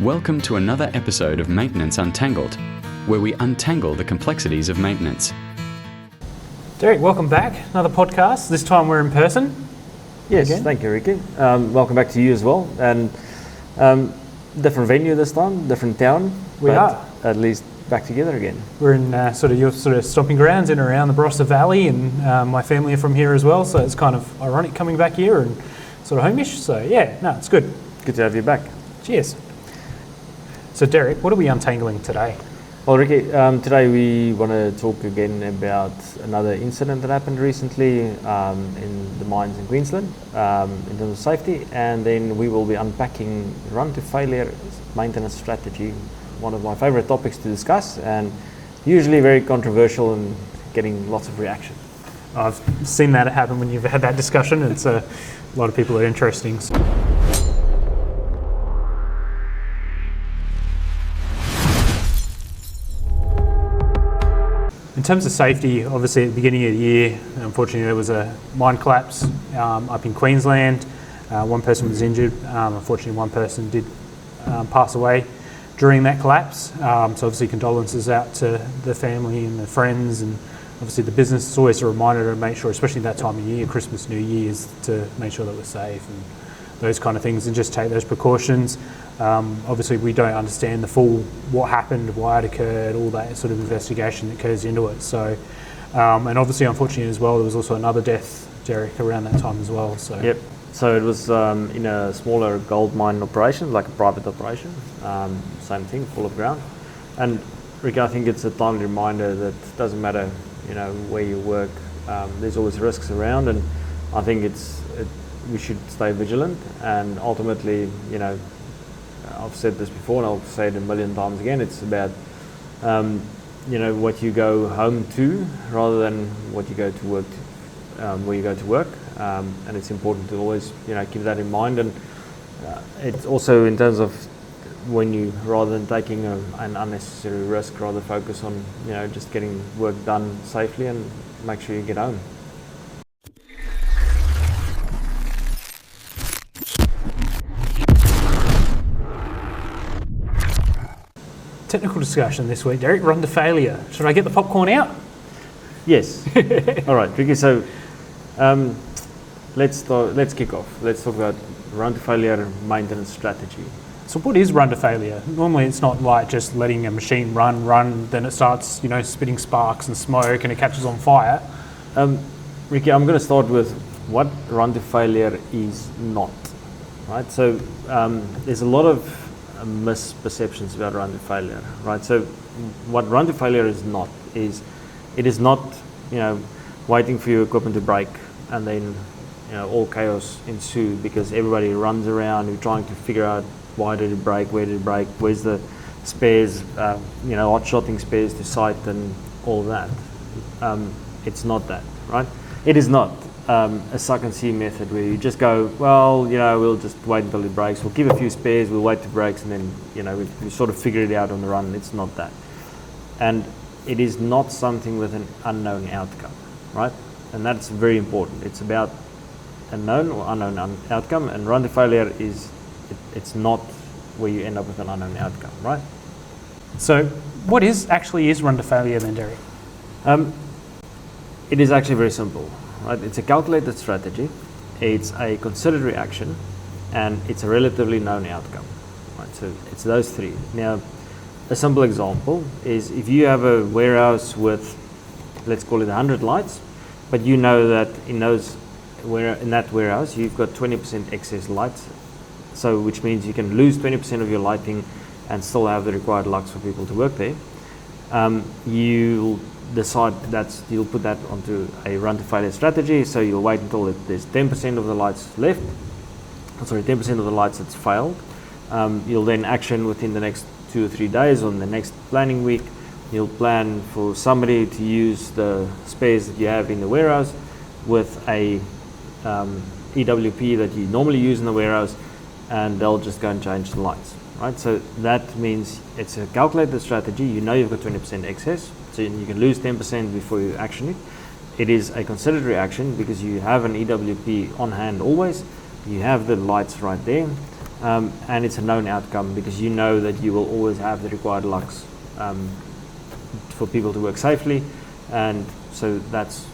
Welcome to another episode of Maintenance Untangled, where we untangle the complexities of maintenance. Derick, welcome back. Another podcast. This time we're in person. Yes, again. Thank you, Ricky. Welcome back to you as well. And different venue this time, different town. We are. At least back together again. We're in your stomping grounds in and around the Barossa Valley, and my family are from here as well, so it's kind of ironic coming back here and sort of homeish. So yeah, no, it's good. Good to have you back. Cheers. So Derick, what are we untangling today? Well, Ricky, today we want to talk again about another incident that happened recently in the mines in Queensland in terms of safety, and then we will be unpacking run to failure maintenance strategy, one of my favorite topics to discuss, and usually very controversial and getting lots of reaction. I've seen that happen when you've had that discussion. It's a lot of people are interesting. In terms of safety, obviously at the beginning of the year, unfortunately there was a mine collapse up in Queensland. One person was injured. Unfortunately one person did pass away during that collapse. So obviously condolences out to the family and the friends, and obviously the business is always a reminder to make sure, especially that time of year, Christmas, New Year's, to make sure that we're safe and those kind of things and just take those precautions. Obviously we don't understand the full what happened, why it occurred, all that sort of investigation that goes into it. So, and obviously unfortunately as well, there was also another death, Derick, around that time as well. So. Yep. So it was in a smaller gold mine operation, like a private operation. Same thing, full of ground. And Rick, I think it's a timely reminder that it doesn't matter, where you work. There's always risks around, and I think we should stay vigilant. And ultimately, I've said this before, and I'll say it a million times again. It's about what you go home to rather than what you go to work. Where you go to work, and it's important to always keep that in mind. And it's also in terms of when you, rather than taking an unnecessary risk, rather focus on just getting work done safely and make sure you get home. Technical discussion this week, Derick. Run to failure. Should I get the popcorn out? Yes. All right, Ricky. So let's kick off. Let's talk about run to failure maintenance strategy. So what is run to failure? Normally it's not like just letting a machine run, then it starts, spitting sparks and smoke and it catches on fire. Ricky, I'm going to start with what run to failure is not. Right. So there's a lot of misperceptions about run to failure. Right. So what run to failure is not is it is not waiting for your equipment to break and then all chaos ensue because everybody runs around, you're trying to figure out why did it break, where did it break, where's the spares, hot shotting spares to site and all that. It's not that, right? It is not a suck and see method where you just go, well, we'll just wait until it breaks, we'll give a few spares, we'll wait till it breaks, and then we sort of figure it out on the run. It's not that. And it is not something with an unknown outcome, right? And that's very important. It's about a known or unknown outcome, and run to failure it's not where you end up with an unknown outcome, right? So what actually is run to failure then, Derick? It is actually very simple, right? It's a calculated strategy, it's a considered reaction, and it's a relatively known outcome, right? So it's those three. Now, a simple example is if you have a warehouse with, let's call it 100 lights, but you know that in that warehouse you've got 20% excess lights, so which means you can lose 20% of your lighting and still have the required lux for people to work there. You'll decide you'll put that onto a run to failure strategy, so you'll wait until there's 10% of the lights left, 10% of the lights that's failed. You'll then action within the next 2 or 3 days on the next planning week. You'll plan for somebody to use the spares that you have in the warehouse with a EWP that you normally use in the warehouse, and they'll just go and change the lights, right? So that means it's a calculated strategy. You've got 20% excess, so you can lose 10% before you action it. It is a considered reaction because you have an EWP on hand always. You have the lights right there. and it's a known outcome because you know that you will always have the required lux for people to work safely, and so that's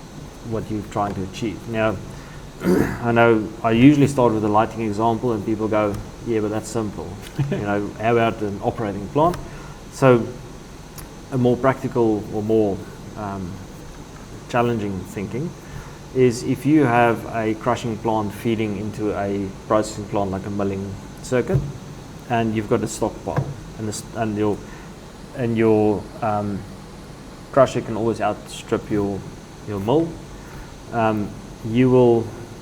what you're trying to achieve. Now, I know I usually start with a lighting example, and people go, "Yeah, but that's simple." How about an operating plant? So, a more practical or more challenging thinking is if you have a crushing plant feeding into a processing plant like a milling circuit, and you've got a stockpile, and your crusher can always outstrip your mill.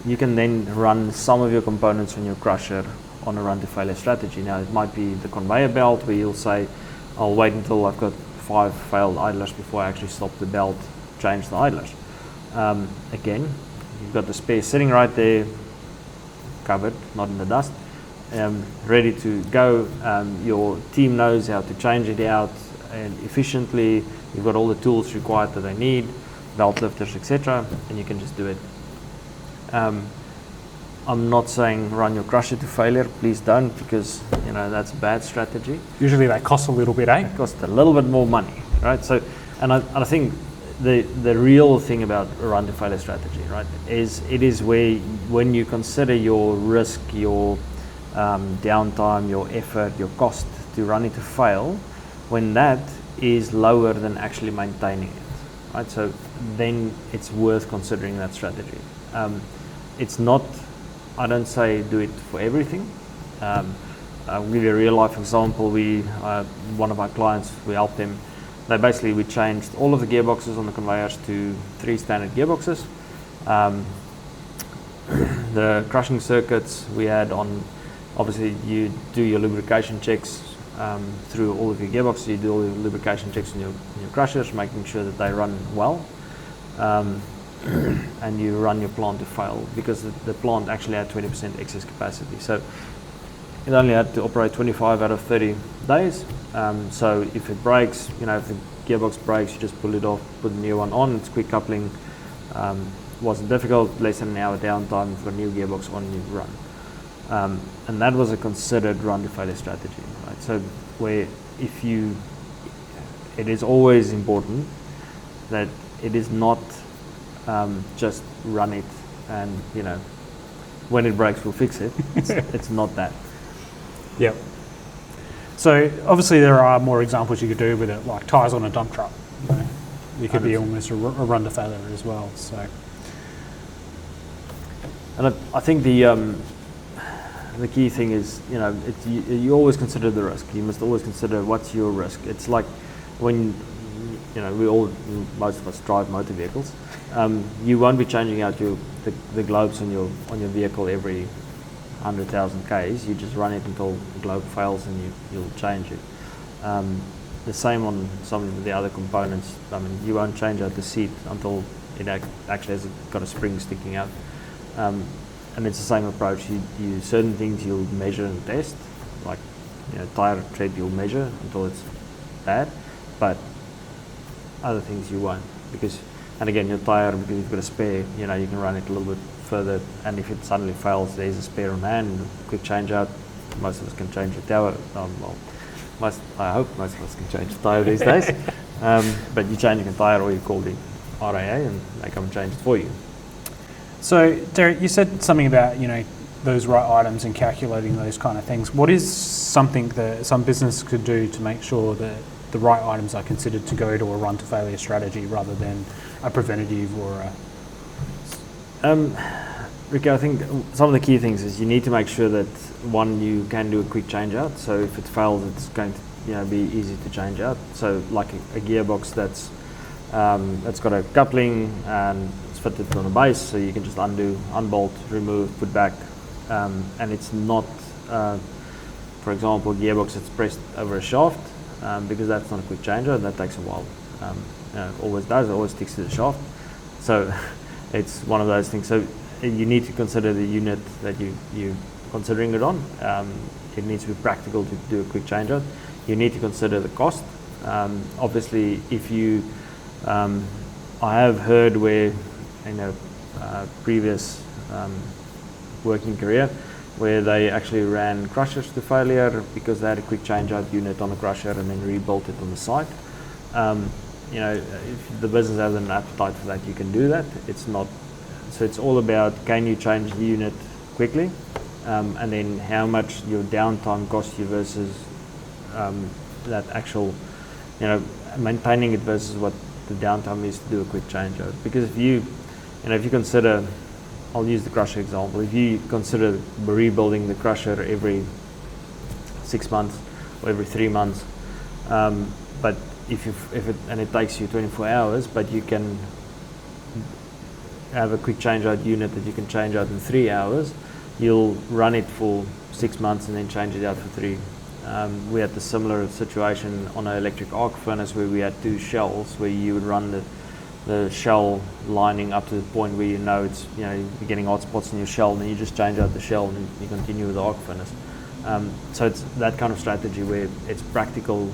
You can then run some of your components on your crusher on a run to failure strategy. Now it might be the conveyor belt where you'll say, I'll wait until I've got 5 failed idlers before I actually stop the belt, change the idlers. Again, you've got the spare sitting right there, covered, not in the dust, ready to go. Your team knows how to change it out and efficiently. You've got all the tools required that they need, belt lifters, etc., and you can just do it. I'm not saying run your crusher to failure. Please don't, because that's a bad strategy. Usually they cost a little bit, eh? It costs a little bit more money, right? So, and I think the real thing about a run to failure strategy, right, is it is where when you consider your risk, your downtime, your effort, your cost to run it to fail, when that is lower than actually maintaining it, right? So then it's worth considering that strategy. It's not, I don't say do it for everything. I'll give you a real life example. One of our clients, we helped them. We changed all of the gearboxes on the conveyors to 3 standard gearboxes. The crushing circuits we had on, obviously you do your lubrication checks through all of your gearboxes. You do all your lubrication checks on your crushers, making sure that they run well. And you run your plant to fail because the plant actually had 20% excess capacity. So it only had to operate 25 out of 30 days. So if it breaks, if the gearbox breaks, you just pull it off, put a new one on. It's quick coupling. Wasn't difficult, less than an hour downtime for a new gearbox on, you run. And that was a considered run to failure strategy, right? So where it is always important that it is not just run it and when it breaks we'll fix it. It's not that. Yep. So obviously there are more examples you could do with it, like tyres on a dump truck. You could be almost a run to failure as well. So, and I think the key thing is you always consider the risk. You must always consider what's your risk. It's like when most of us drive motor vehicles. You won't be changing out the globes on your vehicle every 100,000 Ks. You just run it until the globe fails and you'll change it. The same on some of the other components. I mean, you won't change out the seat until it actually has got a spring sticking out. And it's the same approach. You certain things you'll measure and test, like tire tread you'll measure until it's bad, but other things you won't, and again your tire, because you've got a spare, you can run it a little bit further, and if it suddenly fails, there's a spare on hand, quick change out. Most of us can change the tire. I hope most of us can change the tire these days. But you're changing a tire, or you call the RAA and they come and change it for you. So Derick, you said something about those right items and calculating those kind of things. What is something that some business could do to make sure that the right items are considered to go to a run to failure strategy rather than a preventative or a... Ricky, I think some of the key things is you need to make sure that, one, you can do a quick change out. So if it fails, it's going to be easy to change out. So like a gearbox that's got a coupling and it's fitted on a base, so you can just undo, unbolt, remove, put back, and it's not, for example, a gearbox that's pressed over a shaft, because that's not a quick changeout. That takes a while. It always does. It always sticks to the shaft. So it's one of those things. So you need to consider the unit that you're considering it on. It needs to be practical to do a quick changeout. You need to consider the cost. Obviously, if you, I have heard where in a previous working career, where they actually ran crushers to failure because they had a quick change-out unit on the crusher and then rebuilt it on the site. If the business has an appetite for that, you can do that. It's not, so it's all about, can you change the unit quickly, and then how much your downtime costs you versus that actual, maintaining it versus what the downtime is to do a quick change out. Because if you consider, I'll use the crusher example. If you consider rebuilding the crusher every 6 months or every 3 months, but and it takes you 24 hours, but you can have a quick change out unit that you can change out in 3 hours, you'll run it for 6 months and then change it out for 3. We had a similar situation on an electric arc furnace where we had 2 shells where you would run the shell lining up to the point where you're getting hot spots in your shell, and then you just change out the shell and you continue with the arc furnace. So it's that kind of strategy where it's practical.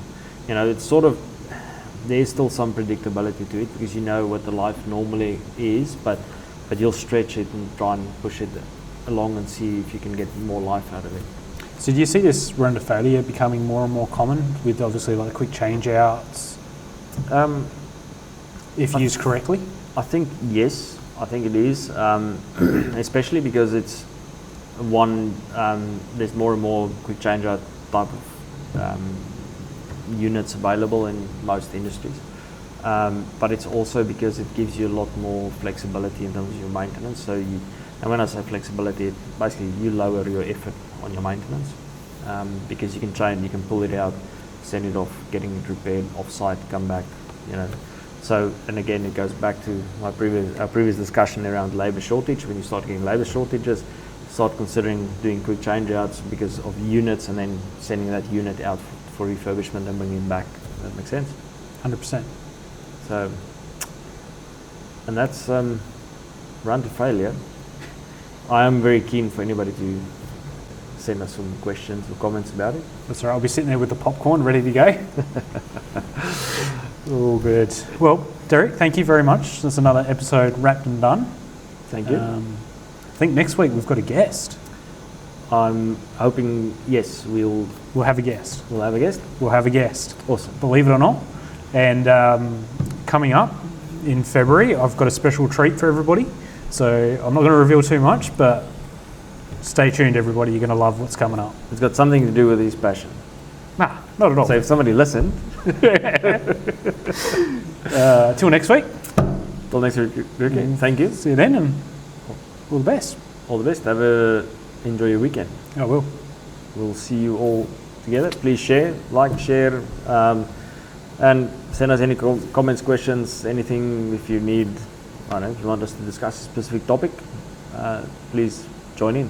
It's sort of, there's still some predictability to it because you know what the life normally is, but you'll stretch it and try and push it along and see if you can get more life out of it. So do you see this run to failure becoming more and more common with obviously like quick change outs? If used correctly? I think yes, I think it is, especially because it's one, there's more and more quick change out type of units available in most industries. But it's also because it gives you a lot more flexibility in terms of your maintenance. And when I say flexibility, basically you lower your effort on your maintenance because you can pull it out, send it off, getting it repaired off-site, come back, So, and again, it goes back to our previous discussion around labour shortage. When you start getting labour shortages, start considering doing quick change-outs because of units and then sending that unit out for refurbishment and bringing it back. Does that make sense? 100%. So, and that's run to failure. I am very keen for anybody to send us some questions or comments about it. That's all right. I'll be sitting there with the popcorn ready to go. All good. Well, Derick, thank you very much. That's another episode wrapped and done. Thank you. I think next week we've got a guest. I'm hoping, yes, we'll have a guest. We'll have a guest? We'll have a guest. Awesome. Believe it or not. And coming up in February, I've got a special treat for everybody. So I'm not going to reveal too much, but stay tuned, everybody. You're going to love what's coming up. It's got something to do with his passion. Nah, not at all. So if somebody listened. Till next week. Till next week, Ricky. Thank you. See you then, and all the best. All the best. Enjoy your weekend. I will. We'll see you all together. Please share, share, and send us any comments, questions, anything if you need. I don't know, if you want us to discuss a specific topic, please join in.